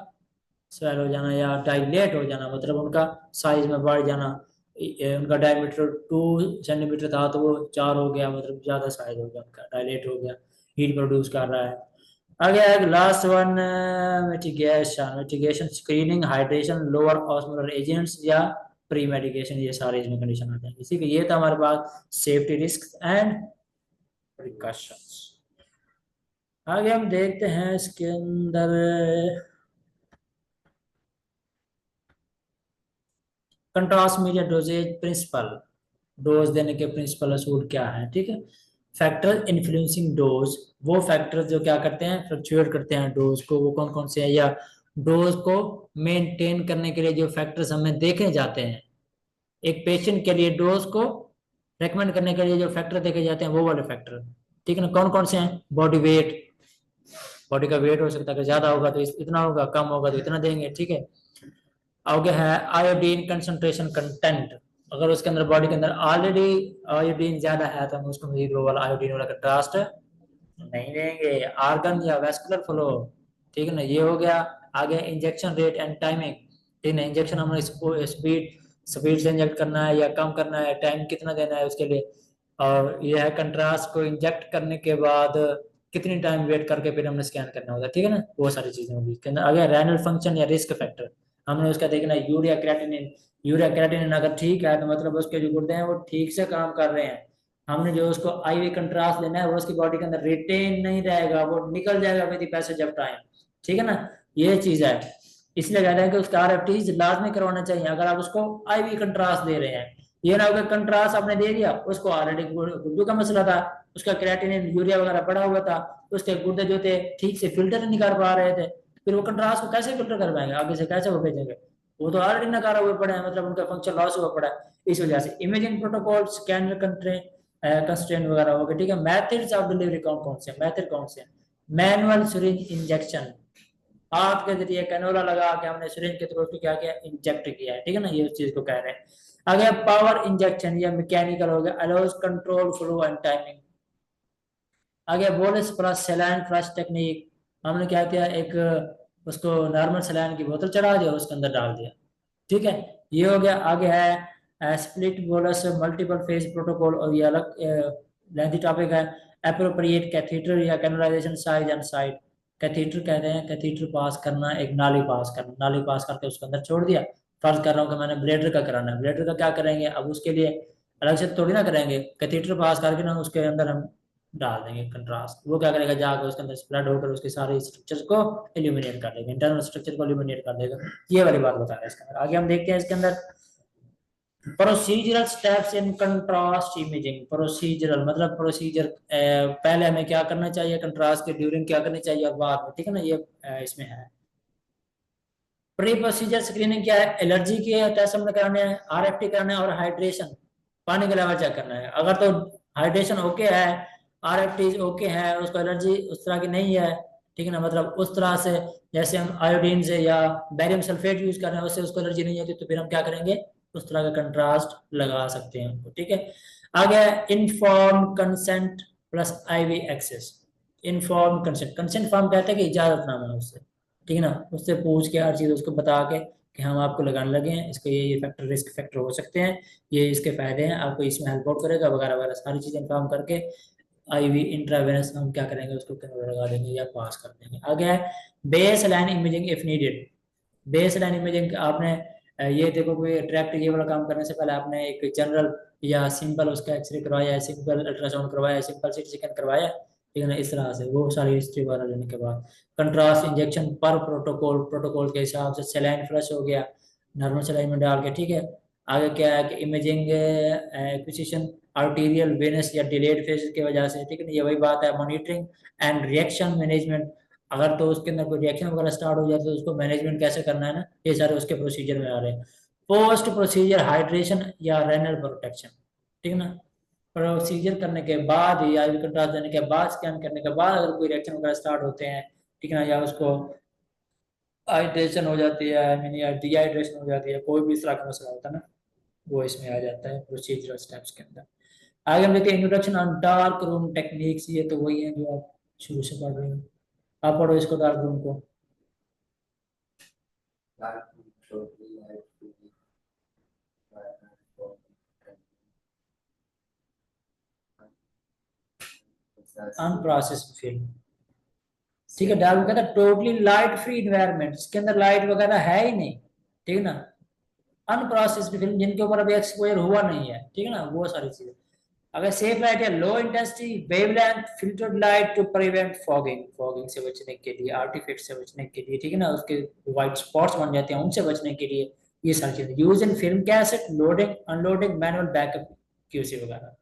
[SPEAKER 1] स्वेल हो जाना या डायलेट हो जाना, मतलब उनका साइज में बढ़ जाना। उनका डायमीटर 2 सेंटीमीटर था, तो वो 4 हो गया, मतलब ज्यादा साइज हो गया उनका, डायलेट हो गया, हीट प्रोड्यूस कर रहा है। आगे है last one, mitigation. Mitigation screening, hydration, lower osmolar agents या प्री मेडिकेशन, ये सारे इसमें कंडीशन आते हैं। इसी के ये था हमारे पास सेफ्टी रिस्क एंड प्रिकॉशंस। आगे हम देखते हैं इसके अंदर contrast media doses principle, dose देने के प्रिंसिपल असूल क्या है। ठीक है, फैक्टर इन्फ्लुएंसिंग डोज, वो फैक्टर्स जो क्या करते हैं, फ्लक्चुएट करते हैं डोज को, वो कौन कौन से हैं, या डोज को मेंटेन करने के लिए जो फैक्टर्स हमें देखे जाते हैं, एक पेशेंट के लिए डोज को रेकमेंड करने के लिए जो फैक्टर देखे जाते हैं, वो वाले फैक्टर। ठीक है ना, कौन कौन से हैं, बॉडी वेट, बॉडी का वेट हो सकता है कि ज्यादा होगा तो इतना होगा, कम होगा तो इतना देंगे। ठीक है, आगे है आयोडीन कंसंट्रेशन कंटेंट, अगर उसके अंदर बॉडी के अंदर ऑलरेडी आयोडीन ज्यादा है, तो हम उसको हीरो वाला आयोडीन वाला कंट्रास्ट नहीं देंगे। आर्गन या वेस्कुलर फ्लो, ठीक है ना, ये हो गया। आगे इंजेक्शन रेट एंड टाइमिंग, ठीक है, इंजेक्शन हमें इसको स्पीड स्पीड से इंजेक्ट करना है या कम करना है, टाइम कितना देना है उसके लिए। और यह है कंट्रास्ट को इंजेक्ट करने के बाद कितनी टाइम वेट करके फिर हमने स्कैन करना होगा। ठीक है ना, वो सारी चीजें होगी इसके अंदर। आगे रेनल फंक्शन या रिस्क फैक्टर, हमने उसका देखना है यूरिया क्रेटिनिन। यूरिया क्रेटिनिन अगर ठीक है, तो मतलब उसके जो गुर्दे हैं वो ठीक से काम कर रहे हैं। हमने जो उसको आईवी कंट्रास्ट लेना है, वो उसकी बॉडी के अंदर रिटेन नहीं रहेगा, वो निकल जाएगा with the passage of time. ठीक है ना, ये चीज है। इसलिए कहते हैं कि उसका आरएफटी लाजमी करवाना चाहिए अगर आप उसको आईवी कंट्रास्ट दे रहे हैं। ये ना होगा कंट्रास्ट आपने दे दिया, उसको ऑलरेडी गुर्दों का मसला था, उसका क्रेटिनिन यूरिया वगैरह पड़ा हुआ था, उसके गुर्दे जो थे ठीक से फिल्टर नहीं कर पा रहे थे, फिर वो कंट्रास्ट को कैसे फिल्टर कर पाएंगे, आगे से कैसे वो भेजेंगे, वो तो ऑलरेडी नकारा हुए पड़े हैं, मतलब उनका फंक्शन लॉस हुआ पड़ा है। इस वजह से इमेजिंग प्रोटोकॉल, स्कैनर कंस्ट्रेंट वगैरह हो गए। ठीक है, मेथड्स ऑफ डिलीवरी कौन कौन से, मेथड कौन से, मैनुअल सिरिंज इंजेक्शन, हाथ के जरिए कैनोला लगा के हमने सिरिंज के थ्रू उसको क्या किया, इंजेक्ट किया है। ठीक है ना, ये उस चीज को कह रहे हैं। आगे पावर इंजेक्शन या मैकेनिकल हो गया, allows control flow and timing. आगे bolus plus saline flush technique, हमने क्या किया, एक उसको नॉर्मल सलाइन की बोतल चढ़ा दिया, उसके अंदर डाल दिया। ठीक है, ये हो गया। आगे है split bolus multiple phase protocol, और ये अलग लेंथी टॉपिक है। अप्रोप्रिएट कैथीटर या canalisation size and site, catheter कहते हैं कैथीटर पास करना, एक नाली पास करना, नाली पास करके उसके अंदर छोड़ दिया। फर्ज कर रहा हूँ कि मैंने ब्लेडर का कराना है, ब्लेडर का क्या करेंगे, अब उसके लिए अलग से थोड़ी ना करेंगे, कैथीटर पास करके ना उसके अंदर हम डाल देंगे कंट्रास्ट, वो क्या करेगा, जाकर उसके अंदर स्प्रेड होकर उसके सारे स्ट्रक्चर को इल्यूमिनेट कर देगा, इंटरनल स्ट्रक्चर को इल्यूमिनेट कर देगा। ये वाली बात बता रहा है इसके अंदर। आगे हम देखते हैं इसके अंदर procedural steps in contrast imaging. Procedural मतलब प्रोसीजर, पहले हमें क्या करना चाहिए कंट्रास्ट के ड्यूरिंग क्या करनी चाहिए और बाद में, ठीक है ना, ये इसमें है। प्री प्रोसीजर स्क्रीनिंग क्या है, एलर्जी के टेस्ट हमने कराने हैं, आरएफटी कराना है और हाइड्रेशन, पानी का लेवल चेक करना है। अगर तो हाइड्रेशन ओके है, आरएफटी ओके है, उसको एलर्जी उस तरह की नहीं है, ठीक है ना, मतलब उस तरह से जैसे हम आयोडीन से या बैरियम सल्फेट यूज कर रहे हैं उससे उसको एलर्जी नहीं होती, तो फिर हम क्या करेंगे, उस तरह का कंट्रास्ट लगा सकते हैं उनको, ठीक है। आगे inform consent plus IV access. Inform consent, consent form कहते हैं कि इजाजतनामा है उससे, ठीक है ना, उससे पूछ के हर चीज़ उसको बता के कि हम आपको लगाने लगे हैं, इसके ये फैक्टर रिस्क फैक्टर हो सकते हैं, ये इसके फायदे हैं, आपको इसमें हेल्प आउट करेगा वगैरह वगैरह सारी चीज़ें इन्फॉर्म करके आईवी इंट्रावेनस हम क्या करेंगे, उसको लगा देंगे या पास कर देंगे। आगे है base line imaging if needed. Base line imaging आपने ये देखो कोई ट्रैक्ट ये वाला काम करने से पहले आपने एक जनरल या सिंपल उसका एक्सरे करवाया है, सिंपल अल्ट्रासाउंड करवाया है, सिंपल सीटी स्कैन करवाया है, ठीक है ना, इस तरह से वो सारी हिस्ट्री वगैरह लेने के बाद कंट्रास्ट इंजेक्शन पर प्रोटोकॉल, प्रोटोकॉल के हिसाब से सेलाइन फ्लश हो गया, नॉर्मल सेलाइन में डाल के, ठीक है। आगे क्या है कि इमेजिंग एक्विजिशन आर्टीरियल वेनस या डिलेड फेज की वजह से, ठीक है ना, ये वही बात है। मॉनिटरिंग एंड रिएक्शन मैनेजमेंट, अगर तो उसके अंदर कोई रिएक्शन वगैरह स्टार्ट हो जाए तो उसको मैनेजमेंट कैसे करना है ना, ये सारे उसके प्रोसीजर में आ रहे हैं। पोस्ट प्रोसीजर हाइड्रेशन या रेनल प्रोटेक्शन, ठीक है ना, प्रोसीजर करने के बाद या आईवी कंट्रास्ट देने के बाद, स्कैन करने के बाद अगर कोई रिएक्शन वगैरह स्टार्ट होते हैं, ठीक है ना, या उसको हाइड्रेशन हो जाती है, आई मीन या डिहाइड्रेशन हो जाती है, कोई भी इस तरह का मसला होता है ना, वो इसमें आ जाता है प्रोसीजरल स्टेप्स के अंदर। आगे हम देखते हैं introduction on dark room techniques, ये तो वही है जो आप शुरू से पढ़ रहे हो, आप पढ़ो इसको डार्क रूम को। अनप्रोसेस्ड फिल्म, ठीक है, डार्क कहता है टोटली लाइट फ्री इन्वायरमेंट, इसके अंदर लाइट वगैरह है ही नहीं, ठीक है ना। अनप्रोसेस्ड फिल्म जिनके ऊपर अभी एक्सपोजर हुआ नहीं है, ठीक है ना, वो सारी चीजें। अगर सेफ लाइट है low intensity wavelength filtered light to prevent fogging, fogging से बचने के लिए, आर्टिफैक्ट से बचने के लिए, ठीक है ना, उसके व्हाइट स्पॉट्स बन जाते हैं उनसे बचने के लिए, ये सारी चीजें। Use in film cassette loading unloading manual backup QC वगैरह,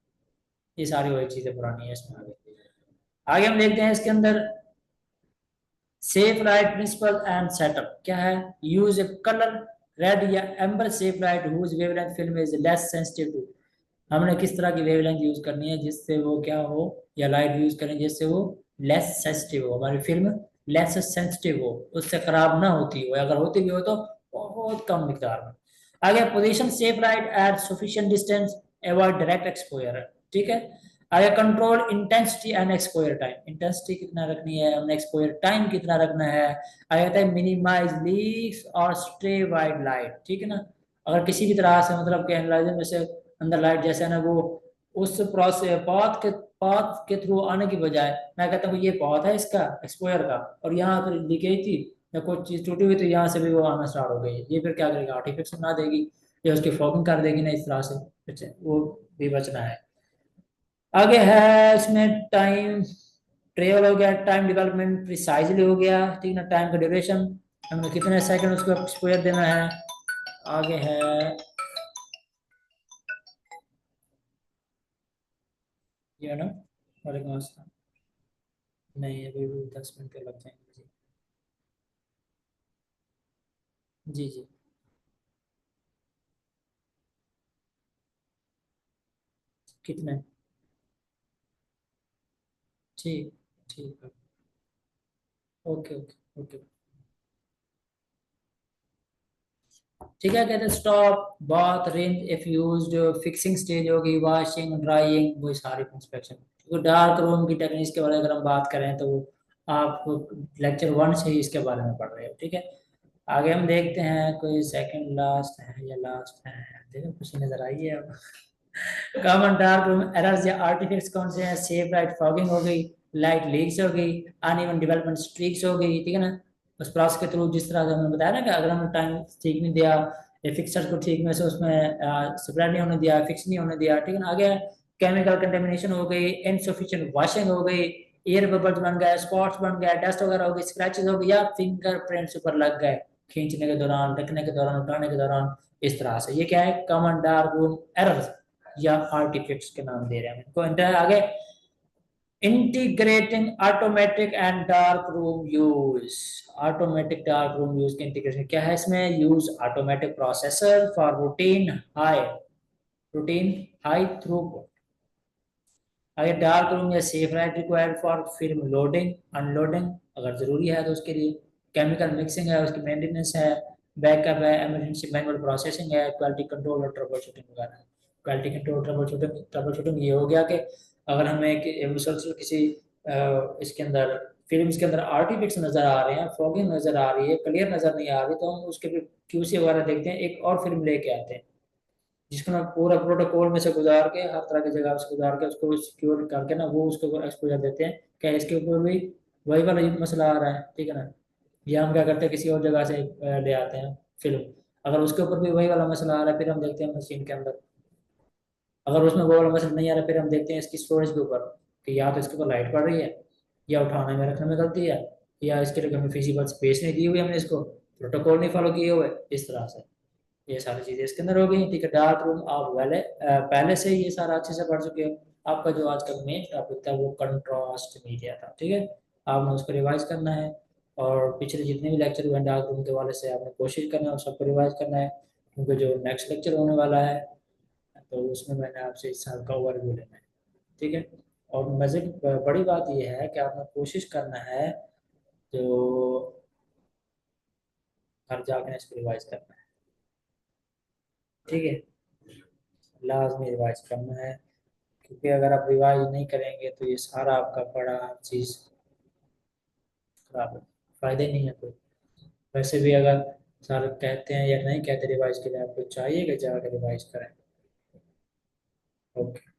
[SPEAKER 1] ये सारी वही चीजें पुरानी है इसमें। आगे हम देखते हैं इसके अंदर safe light principle and setup क्या है। यूज ए कलर रेड या amber safe light whose wavelength film is less sensitive to, हमने किस तरह की वेवलेंथ यूज करनी है जिससे वो क्या हो, या लाइट यूज करें जिससे वो लेस सेंसिटिव हो, हमारी फिल्म लेस सेंसिटिव हो, उससे खराब ना होती हो, अगर होती भी हो तो बहुत कम मिकदार में। आगे position safe light at sufficient distance, avoid direct exposure, ठीक है। आगे control intensity and exposure time, intensity कितना रखनी है हमने, एक्सपोजर टाइम कितना रखना है। आगे आता है मिनिमाइज लीक्स और स्ट्रे वाइड लाइट, ठीक है ना, अगर किसी भी तरह से मतलब के एनालाइजर में से अंदर लाइट जैसे है ना, वो उस प्रोसेस पाथ के थ्रू आने की बजाय मैं कहता हूँ ये पाथ है इसका एक्सपोजर का, और यहाँ पर लीकेज थी या कोई चीज टूटी हुई तो यहाँ से भी वो आना स्टार्ट हो गई, ये फिर क्या करेगा, आर्टिफिक्स बना देगी या उसकी फॉगिंग कर देगी ना, इस तरह से अच्छा, वो भी बचना है। आगे है इसमें टाइम ट्रेवल हो गया, टाइम डेवलपमेंट प्रिसाइजली हो गया, ठीक है ना, टाइम का ड्यूरेशन हमने कितने सेकंड उसको एक्सपोजर देना है। आगे है ये ना, वालेकुम अस्सलाम, नहीं अभी भी 10 मिनट लग जाएंगे जी। जी जी, कितने, ठीक, ठीक है, ओके ओके ओके, ठीक है। कहते हैं stop bath range if used, fixing stage होगी, वॉशिंग ड्राइंग, वो सारी इंस्पेक्शन। तो डार्क रूम की टेक्निक्स के बारे में अगर हम बात करें तो आप लेक्चर 1 से ही इसके बारे में पढ़ रहे हो, ठीक है। आगे हम देखते हैं कोई सेकंड लास्ट है या लास्ट है, देखो खुशी नजर आई है अब। कॉमन डार्क रूम एरर्स या आर्टिफैक्ट्स कौन से हैं, सेफ लाइट फॉगिंग हो गई, लाइट लीक्स हो गई, अनइवन डेवलपमेंट स्ट्रीक्स हो गई, ठीक है ना। उस प्रोसेस के थ्रू जिस तरह से हमने बताया ना कि अगर हमने टाइम ठीक नहीं दिया, या फिक्सर को ठीक में से उसमें स्प्रेड नहीं होने दिया, फिक्स नहीं होने दिया, ठीक है ना, आगे केमिकल कंटेमिनेशन हो गई, इनसफिशिएंट वॉशिंग हो गई, एयर बबल्स बन गए, स्पॉट्स बन गए, डस्ट वगैरह हो गई, स्क्रैचेस हो गई, या फिंगरप्रिंट्स ऊपर लग गए खींचने के दौरान, रखने के दौरान, उठाने के दौरान, इस तरह से। ये क्या है, कॉमन डार्क रूम एरर्स या आर्टिफैक्ट्स के नाम दे रहे हैं इनको। आगे integrating automatic and dark room use. Automatic dark room use के इंटीग्रेशन क्या है इसमें, use automatic processor for routine high throughput. अगर डार्क रूम या safe light required for film loading unloading, अगर जरूरी है तो उसके लिए केमिकल मिक्सिंग है, उसकी मेंटेनेंस है, बैकअप है, इमरजेंसी मैनुअल प्रोसेसिंग है, क्वालिटी कंट्रोल और ट्रबल शूटिंग वगैरह। क्वालिटी कंट्रोल ट्रबल शूटिंग ये हो गया कि अगर हमें मुसलसल किसी इसके अंदर फिल्म्स के अंदर आर्टिफिक्स नजर आ रहे हैं, फॉगिंग नजर आ रही है, क्लियर नजर नहीं आ रही, तो हम उसके फिर क्यूसी वगैरह देखते हैं, एक और फिल्म लेके आते हैं जिसको ना पूरा प्रोटोकॉल में से गुजार के, हर तरह की जगह से गुजार के, उसको सिक्योर करके ना वो उसको एक्सपोजर देते हैं। क्या इसके ऊपर भी वही वाला मसला आ रहा है, ठीक है ना। या हम क्या करते हैं, किसी और जगह से ले आते हैं फिल्म, अगर उसके ऊपर भी वही वाला मसला आ रहा है, फिर हम देखते हैं मशीन के अंदर, अगर उसमें वो वाला मसला नहीं आ रहा, फिर हम देखते हैं इसकी स्टोरेज के ऊपर कि या तो इसके ऊपर लाइट पड़ रही है, या उठाने में रखने में गलती है, या इसके लिए हमें फिजिबल स्पेस नहीं दी हुई, हमने इसको प्रोटोकॉल नहीं फॉलो किए हुए, इस तरह से ये सारी चीजें इसके अंदर हो गई। ठीक है, डार्क रूम आप पहले से ही ये सारा अच्छे से पढ़ चुके हो। आपका जो आज का मेन टॉपिक था वो कंट्रास्ट मीडिया था, ठीक है। आपने उसको रिवाइज करना है, और पिछले जितने भी लेक्चर हुए डार्क रूम के हवाले से आपने कोशिश करना है और सबको रिवाइज करना है, क्योंकि जो नेक्स्ट लेक्चर होने वाला है तो उसमें मैंने आपसे इस साल का ओवरव्यू लेना है, ठीक है। और मजे की बड़ी बात यह है कि आपने कोशिश करना है जो घर जाकर इसको रिवाइज करना है, ठीक है, लाजमी रिवाइज करना है, क्योंकि अगर आप रिवाइज नहीं करेंगे तो ये सारा आपका पढ़ा चीज खराब है, फायदे नहीं है कोई। वैसे भी अगर सर कहते हैं या नहीं कहते रिवाइज के लिए, आपको चाहिए कि जाकर रिवाइज करें। ओके।